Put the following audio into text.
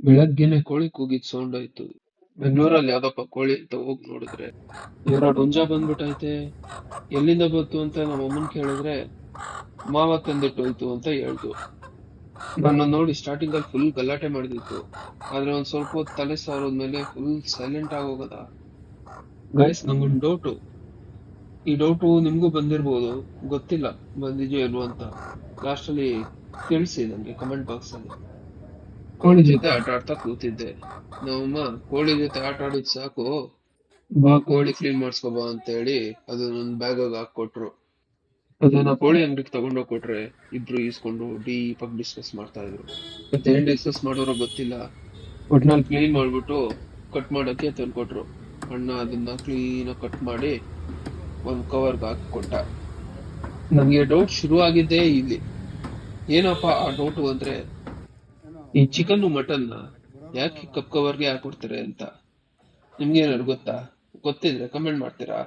ಬೆಳಗ್ಗೆನೆ ಕೋಳಿ ಕೂಗಿದ್ ಸೌಂಡ್ ಆಯ್ತು. ಬೆಂಗಳೂರಲ್ಲಿ ಯಾವ್ದಪ್ಪ ಕೋಳಿ ಅಂತ ಹೋಗ್ ನೋಡಿದ್ರೆ ಎರಡು ಹುಂಜ ಬಂದ್ಬಿಟ್ಟೈತೆ. ಎಲ್ಲಿಂದ ಬಂತು ಅಂತ ನಮ್ಮ ಅಮ್ಮನ್ ಕೇಳಿದ್ರೆ ಮಾವ ತಂದಿಟ್ಟೋಯ್ತು ಅಂತ ಹೇಳ್ತು. ನನ್ನ ನೋಡಿ ಸ್ಟಾರ್ಟಿಂಗ್ ಅಲ್ಲಿ ಫುಲ್ ಗಲಾಟೆ ಮಾಡ್ದಿತ್ತು. ಆದ್ರೆ ಒಂದ್ ಸ್ವಲ್ಪ ಹೊತ್ತು ತಲೆ ಸಾರೋದ್ಮೇಲೆ ಫುಲ್ ಸೈಲೆಂಟ್ ಆಗೋಗದ. ಗೈಸ್, ನಂಗೊಂದ್ ಡೌಟು. ಈ ಡೌಟು ನಿಮ್ಗೂ ಬಂದಿರ್ಬೋದು, ಗೊತ್ತಿಲ್ಲ ಬಂದಿದ್ಯೋ ಇಲ್ವೋ ಅಂತ. ಲಾಸ್ಟ್ ಅಲ್ಲಿ ತಿಳಿಸಿ ನಂಗೆ ಕಮೆಂಟ್ ಬಾಕ್ಸ್ ಅಲ್ಲಿ. ಕೋಳಿ ಜೊತೆ ಆಟ ಆಡ್ತಾ ಕೂತಿದ್ದೆ. ನಮ್ಮಮ್ಮ ಕೋಳಿ ಜೊತೆ ಆಟ ಆಡಿದ್ ಸಾಕು, ಬಾ ಕೋಳಿ ಕ್ಲೀನ್ ಮಾಡ್ಸ್ಕೊಬಾ ಅಂತ ಹೇಳಿ ಅದು ನನ್ ಬ್ಯಾಗ್ ಹಾಕೊಟ್ರು. ಅದನ್ನ ಕೋಳಿ ಅಂಗಡಿಗೆ ತಗೊಂಡೋಗ್ ಕೊಟ್ರೆ ಇಬ್ರು ಈಸ್ಕೊಂಡು ಡೀಪ್ ಆಗಿ ಡಿಸ್ಕಸ್ ಮಾಡ್ತಾ ಇದ್ರು. ಮತ್ತೆ ಏನ್ ಡಿಸ್ಕಸ್ ಮಾಡೋರೋ ಗೊತ್ತಿಲ್ಲ. ಒಟ್ನಲ್ಲಿ ಕ್ಲೀನ್ ಮಾಡ್ಬಿಟ್ಟು ಕಟ್ ಮಾಡಕ್ಕೆ ತಂದ್ಕೊಟ್ರು. ಅಣ್ಣ ಅದನ್ನ ಕ್ಲೀನ್ ಆಗಿ ಕಟ್ ಮಾಡಿ ಒಂದ್ ಕವರ್ಗೆ ಹಾಕಿ ಕೊಟ್ಟ. ನಮ್ಗೆ ಡೌಟ್ ಶುರು ಆಗಿದ್ದೇ ಇಲ್ಲಿ. ಏನಪ್ಪಾ ಆ ಡೌಟು ಅಂದ್ರೆ, ಈ ಚಿಕನ್ ಮಟನ್ ಯಾಕೆ ಕಪ್ ಕವರ್ಗೆ ಹಾಕೊಡ್ತಾರೆ ಅಂತ. ನಿಮ್ಗೆ ಏನಾದ್ರು ಗೊತ್ತಾ? ಗೊತ್ತಿದ್ರೆ ಕಮೆಂಟ್ ಮಾಡ್ತೀರಾ?